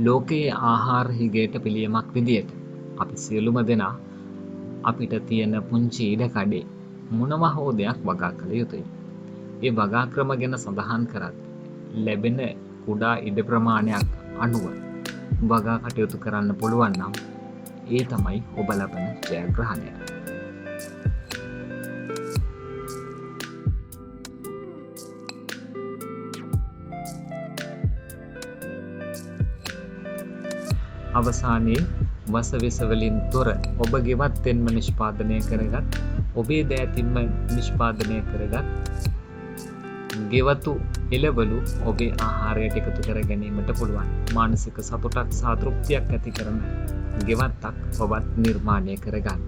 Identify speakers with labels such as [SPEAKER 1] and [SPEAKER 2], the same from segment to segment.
[SPEAKER 1] ලෝකයේ ආහාර හිගේට පිළියමක් විදියට අපි සියලුම දෙනා අපිට තියෙන පුංචි ඉඩකඩේ මොනවා හෝ දෙයක් වගා කළ යුතුයි. ඒ වගා ක්‍රම ගැන සඳහන් කරත් ලැබෙන කුඩා ඉඩ ප්‍රමාණයක් අනුව වගා කටයුතු කරන්න පුළුවන් නම් ඒ තමයි ඔබ ලබන ජයග්‍රහණය. අවසානයේ වසවිස වලින් තොර ඔබ ගෙවත්තෙන්ම නිෂ්පාදනය කරගත් ඔබේ දෑතින්ම නිෂ්පාදනය කරගත් ගෙවතු එළවලු ඔබේ ආහාරයට එකතු කර ගැනීමට පුළුවන් මානසික සතුටක් සහ තෘප්තියක් ඇති කරන ගෙවත්තක් ඔබත් නිර්මාණය කරගන්න.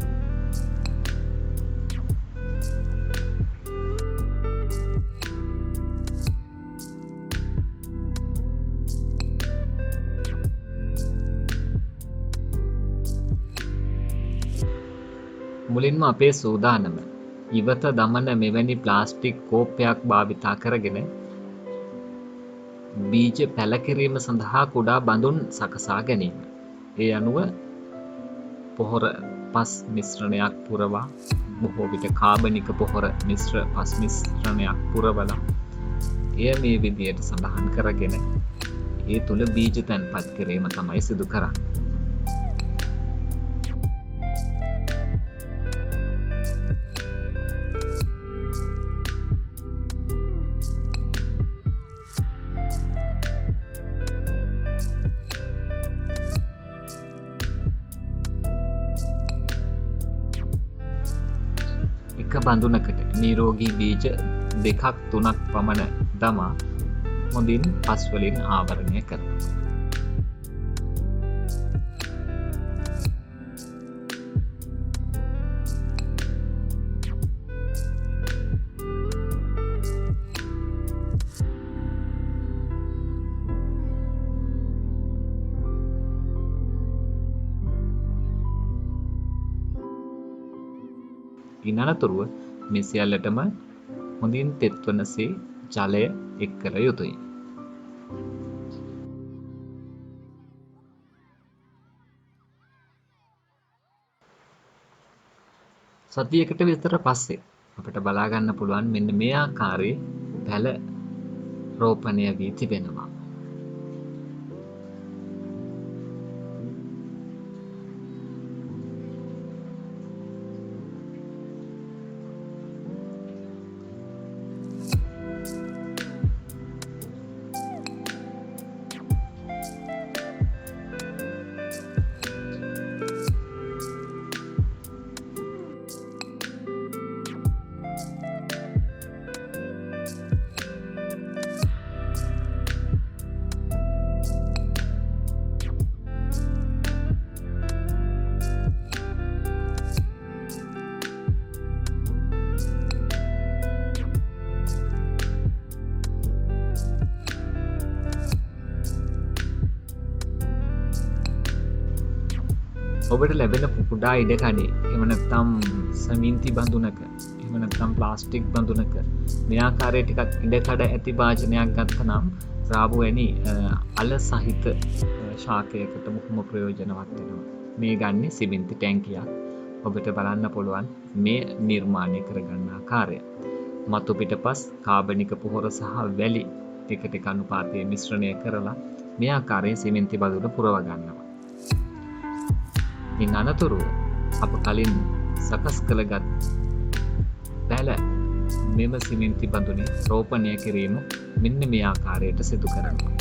[SPEAKER 1] මුලින්ම අපේ සූදානම ඉවත දමන මෙවැනි ප්ලාස්ටික් කෝප්පයක් භාවිතා කරගෙන බීජ පැලකිරීම සඳහා කුඩා බඳුන් සකසා ගැනීම. ඒ අනුව පොහොර පස් මිශ්‍රණයක් පුරවා බොහෝ විට කාබනික පොහොර මිශ්‍ර පස් මිශ්‍රණයක් පුරවලා එය මේ විදියට සඳහන් කරගෙන ඒ තුළ බීජ තැන්පත් කිරීම තමයි සිදු කරන්නේ. එක බඳුනකට නිරෝගී බීජ 2-3ක් පමණ දමා හොඳින් පස් වලින් ආවරණය කරනවා. ඉන් අනතුරුව මේ සියල්ලටම හොඳින් තෙත් වනසේ ජලය එක් කළ යුතුයි. සතියකට විතර පස්සේ අපිට බලා ගන්න පුළුවන් මෙන්න මේ ආකාරයේ පැල රෝපණය වී තිබෙනවා. ඔබට ලැබෙන කුඩා ඉඩකඩේ එහෙම නැත්නම් සමින්ති බඳුනක එහෙම නැත්නම් ප්ලාස්ටික් බඳුනක මේ ආකාරයේ ටිකක් ඉඩකඩ ඇති වාජනයක් ගත්තනම් රාබු වැනි අල සහිත ශාකයකට බොහොම ප්‍රයෝජනවත් වෙනවා. මේ ගන්නේ සිමෙන්ති ටැංකියක්. ඔබට බලන්න පුළුවන් මේ නිර්මාණය කරගන්න ආකාරය. මතු පිටපස් කාබනික පොහොර සහ වැලි ටික ටික අනුපාතයේ මිශ්‍රණය කරලා මේ ආකාරයෙන් සිමෙන්ති බඳුන පුරව ගන්නවා. ඉන් අනතුරුව අප කලින් සකස් කළගත් පැල මෙම සිමෙන්ති බඳුනේ රෝපණය කිරීම මෙන්න මේ ආකාරයට සිදු කරනවා.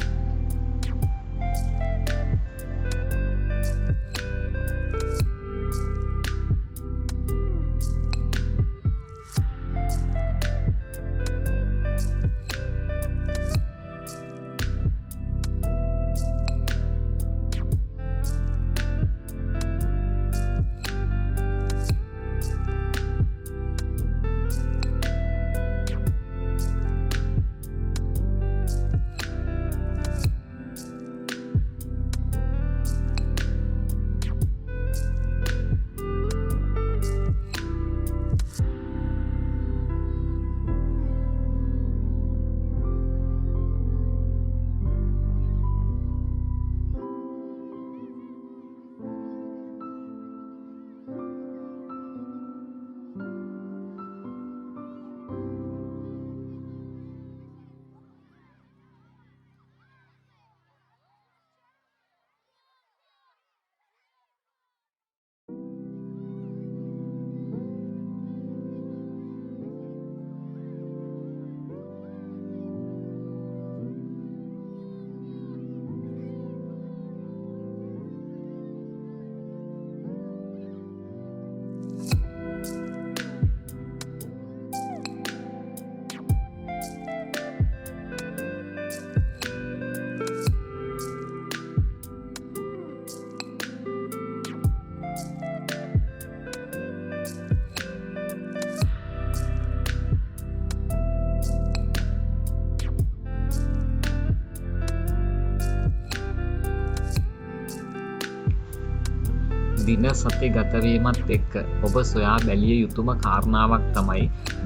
[SPEAKER 1] දින සති ගත වීමත් එක්ක ඔබ සොයා බැලිය යුතුම කාරණාවක් තමයි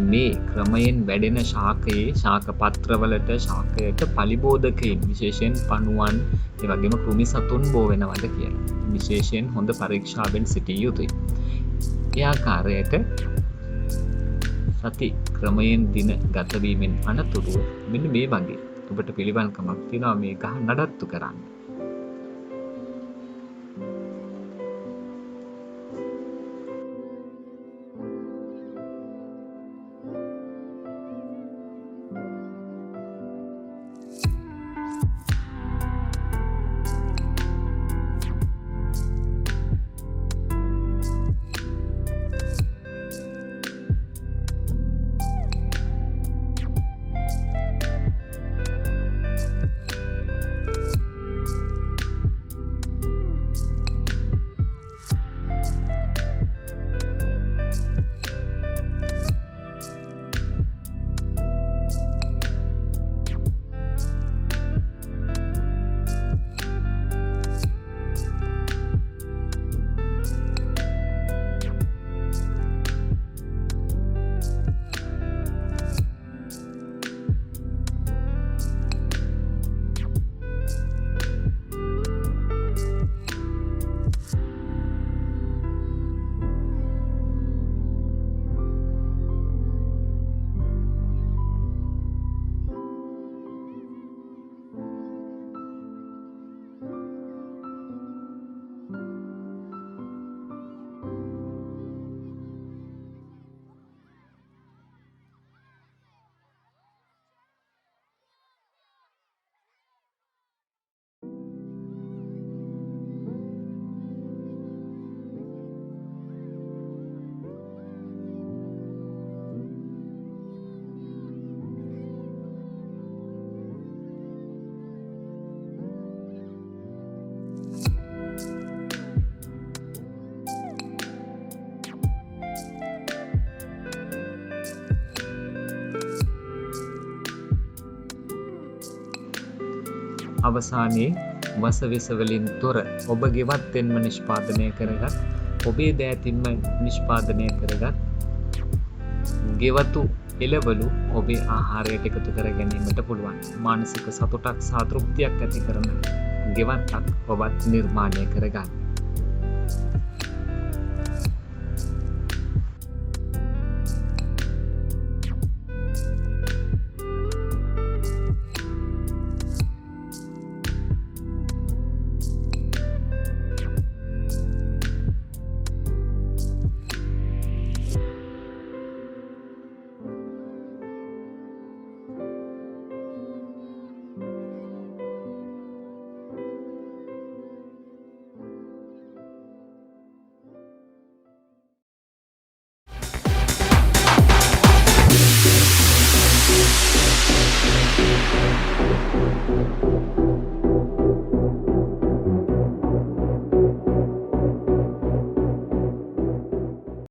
[SPEAKER 1] මේ ක්‍රමයෙන් වැඩෙන ශාකයේ ශාක පත්‍රවලට ශාකයට පලිබෝධකයින් විශේෂයෙන් පණුවන් ඒ වගේම කෘමි සතුන් බෝ වෙනවද කියලා. විශේෂයෙන් හොඳ පරීක්ෂාවෙන් සිටිය යුතුයි. ඒ ආකාරයට සති ක්‍රමයෙන් දින ගත වීමෙන් අනතුරුව මෙන්න මේ වගේ ඔබට පිළිවන්කමක් තියෙනවා මේ ගහ නඩත්තු කරන්න. අවසානයේ වසවිස වලින් තොර ඔබ ගෙවත්තෙන්ම නිෂ්පාදනය කරගත් ඔබේ දෑතින්ම නිෂ්පාදනය කරගත් ගෙවතු එළවලු ඔබේ ආහාරයට එකතු කර ගැනීමට පුළුවන්. මානසික සතුටක් සහ තෘප්තියක් ඇති කරන ගෙවත්තක් ඔබත් නිර්මාණය කරගන්න.